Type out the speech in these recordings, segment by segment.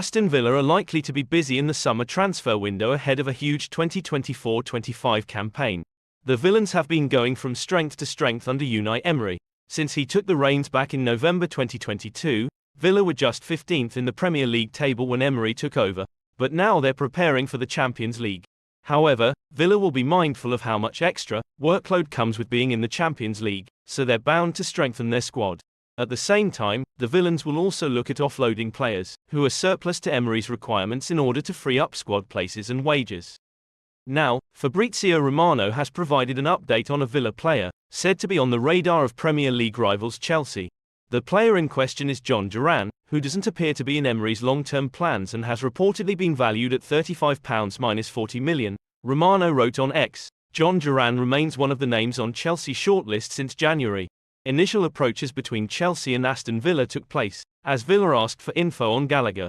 Aston Villa are likely to be busy in the summer transfer window ahead of a huge 2024-25 campaign. The Villains have been going from strength to strength under Unai Emery. Since he took the reins back in November 2022, Villa were just 15th in the Premier League table when Emery took over, but now they're preparing for the Champions League. However, Villa will be mindful of how much extra workload comes with being in the Champions League, so they're bound to strengthen their squad. At the same time, the Villains will also look at offloading players who are surplus to Emery's requirements in order to free up squad places and wages. Now, Fabrizio Romano has provided an update on a Villa player, said to be on the radar of Premier League rivals Chelsea. The player in question is John Duran, who doesn't appear to be in Emery's long-term plans and has reportedly been valued at £35 minus 40 million. Romano wrote on X, John Duran remains one of the names on Chelsea's shortlist since January. Initial approaches between Chelsea and Aston Villa took place, as Villa asked for info on Gallagher.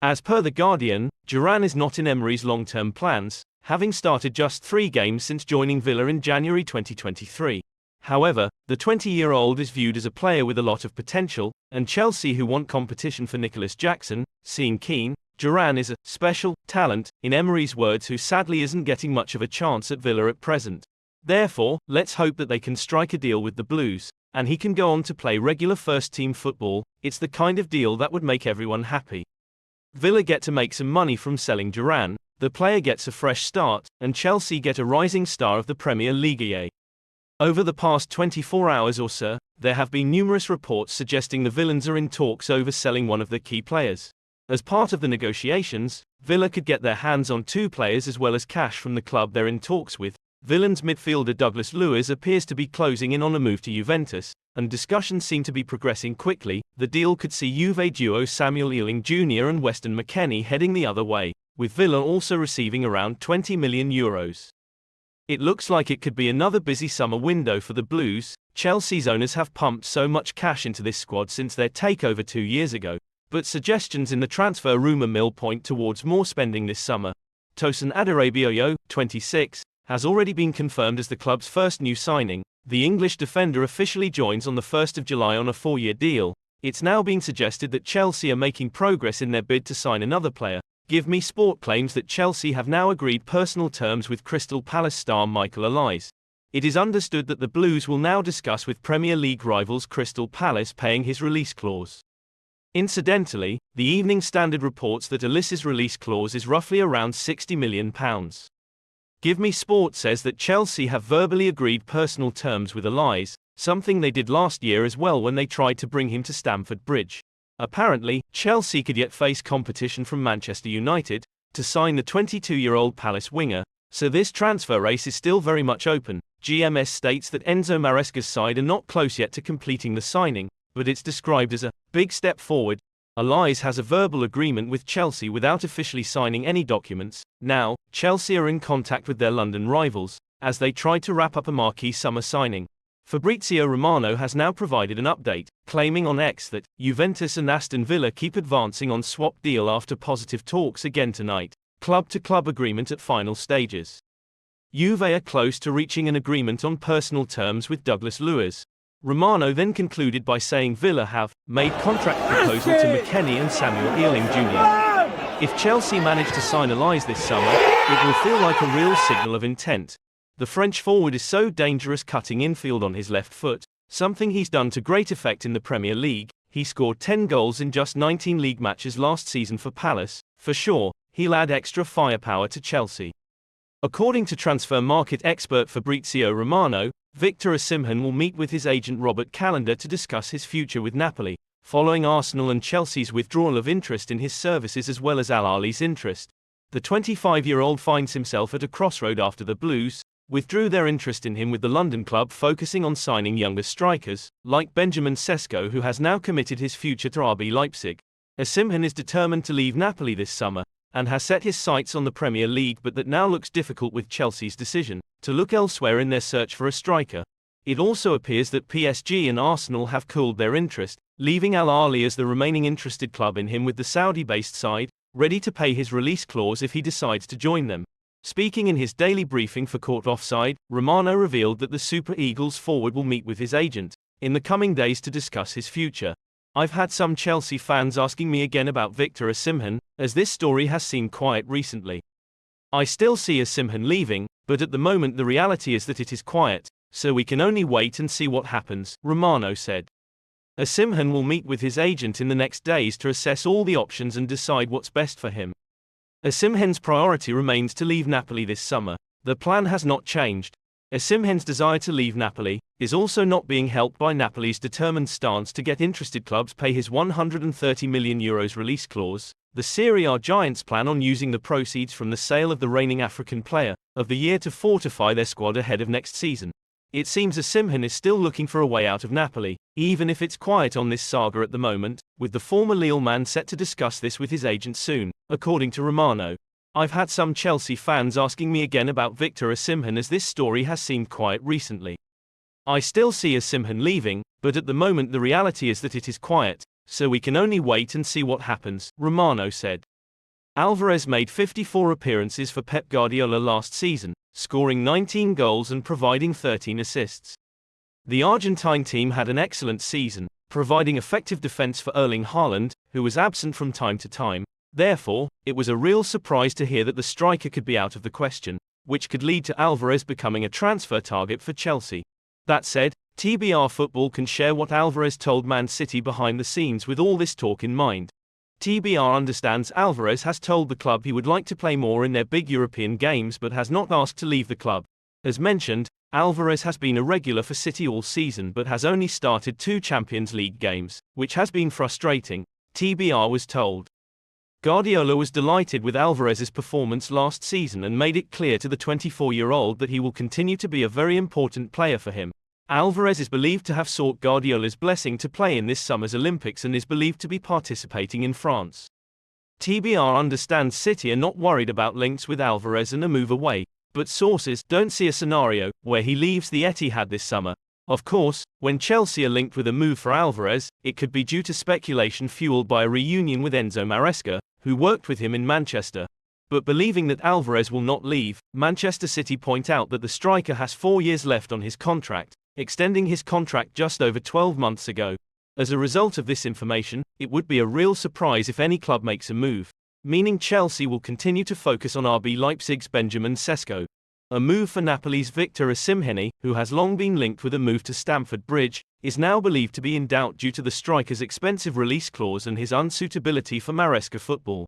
As per The Guardian, Duran is not in Emery's long-term plans, having started just 3 games since joining Villa in January 2023. However, the 20-year-old is viewed as a player with a lot of potential, and Chelsea, who want competition for Nicholas Jackson, seem keen. Duran is a special talent, in Emery's words, who sadly isn't getting much of a chance at Villa at present. Therefore, let's hope that they can strike a deal with the Blues, and he can go on to play regular first-team football. It's the kind of deal that would make everyone happy. Villa get to make some money from selling Duran, the player gets a fresh start, and Chelsea get a rising star of the Premier League. Over the past 24 hours or so, there have been numerous reports suggesting the Villains are in talks over selling one of the key players. As part of the negotiations, Villa could get their hands on 2 players as well as cash from the club they're in talks with. Villains midfielder Douglas Luiz appears to be closing in on a move to Juventus, and discussions seem to be progressing quickly. The deal could see Juve duo Samuel Ealing Jr. and Weston McKennie heading the other way, with Villa also receiving around €20 million. It looks like it could be another busy summer window for the Blues. Chelsea's owners have pumped so much cash into this squad since their takeover 2 years ago, but suggestions in the transfer rumour mill point towards more spending this summer. Tosin Adarabioyo, 26, has already been confirmed as the club's first new signing. The English defender officially joins on the 1st of July on a 4-year deal. It's now being suggested that Chelsea are making progress in their bid to sign another player. Give Me Sport claims that Chelsea have now agreed personal terms with Crystal Palace star Michael Olise. It is understood that the Blues will now discuss with Premier League rivals Crystal Palace paying his release clause. Incidentally, the Evening Standard reports that Olise's release clause is roughly around £60 million. Give Me Sport says that Chelsea have verbally agreed personal terms with Olise, something they did last year as well when they tried to bring him to Stamford Bridge. Apparently, Chelsea could yet face competition from Manchester United to sign the 22-year-old Palace winger, so this transfer race is still very much open. GMS states that Enzo Maresca's side are not close yet to completing the signing, but it's described as a big step forward. Olise has a verbal agreement with Chelsea without officially signing any documents. Now, Chelsea are in contact with their London rivals, as they try to wrap up a marquee summer signing. Fabrizio Romano has now provided an update, claiming on X that Juventus and Aston Villa keep advancing on swap deal after positive talks again tonight. Club-to-club agreement at final stages. Juve are close to reaching an agreement on personal terms with Douglas Luiz. Romano then concluded by saying Villa have made contract proposal to McKennie and Samuel Ealing Jr. If Chelsea manage to sign Olise this summer, it will feel like a real signal of intent. The French forward is so dangerous cutting infield on his left foot, something he's done to great effect in the Premier League. He scored 10 goals in just 19 league matches last season for Palace. For sure, he'll add extra firepower to Chelsea. According to transfer market expert Fabrizio Romano, Victor Osimhen will meet with his agent Robert Callender to discuss his future with Napoli, following Arsenal and Chelsea's withdrawal of interest in his services as well as Al Ahly's interest. The 25-year-old finds himself at a crossroad after the Blues withdrew their interest in him, with the London club focusing on signing younger strikers, like Benjamin Sesko, who has now committed his future to RB Leipzig. Osimhen is determined to leave Napoli this summer, and has set his sights on the Premier League, but that now looks difficult with Chelsea's decision to look elsewhere in their search for a striker. It also appears that PSG and Arsenal have cooled their interest, leaving Al Ahly as the remaining interested club in him, with the Saudi-based side ready to pay his release clause if he decides to join them. Speaking in his daily briefing for Court Offside, Romano revealed that the Super Eagles forward will meet with his agent in the coming days to discuss his future. I've had some Chelsea fans asking me again about Victor Osimhen, as this story has seemed quiet recently. I still see Osimhen leaving, but at the moment the reality is that it is quiet, so we can only wait and see what happens, Romano said. Osimhen will meet with his agent in the next days to assess all the options and decide what's best for him. Osimhen's priority remains to leave Napoli this summer. The plan has not changed. Osimhen's desire to leave Napoli is also not being helped by Napoli's determined stance to get interested clubs pay his €130 million release clause. The Serie A giants plan on using the proceeds from the sale of the reigning African Player of the Year to fortify their squad ahead of next season. It seems Osimhen is still looking for a way out of Napoli, even if it's quiet on this saga at the moment, with the former Lille man set to discuss this with his agent soon, according to Romano. I've had some Chelsea fans asking me again about Victor Osimhen as this story has seemed quiet recently. I still see Osimhen leaving, but at the moment the reality is that it is quiet, so we can only wait and see what happens, Romano said. Alvarez made 54 appearances for Pep Guardiola last season, scoring 19 goals and providing 13 assists. The Argentine team had an excellent season, providing effective defense for Erling Haaland, who was absent from time to time. Therefore, it was a real surprise to hear that the striker could be out of the question, which could lead to Alvarez becoming a transfer target for Chelsea. That said, TBR Football can share what Alvarez told Man City behind the scenes with all this talk in mind. TBR understands Alvarez has told the club he would like to play more in their big European games but has not asked to leave the club. As mentioned, Alvarez has been a regular for City all season but has only started 2 Champions League games, which has been frustrating, TBR was told. Guardiola was delighted with Alvarez's performance last season and made it clear to the 24-year-old that he will continue to be a very important player for him. Alvarez is believed to have sought Guardiola's blessing to play in this summer's Olympics and is believed to be participating in France. TBR understands City are not worried about links with Alvarez and a move away, but sources don't see a scenario where he leaves the Etihad this summer. Of course, when Chelsea are linked with a move for Alvarez, it could be due to speculation fueled by a reunion with Enzo Maresca, who worked with him in Manchester. But believing that Alvarez will not leave, Manchester City point out that the striker has 4 years left on his contract, extending his contract just over 12 months ago. As a result of this information, it would be a real surprise if any club makes a move, meaning Chelsea will continue to focus on RB Leipzig's Benjamin Sesko. A move for Napoli's Victor Osimhen, who has long been linked with a move to Stamford Bridge, is now believed to be in doubt due to the striker's expensive release clause and his unsuitability for Maresca football.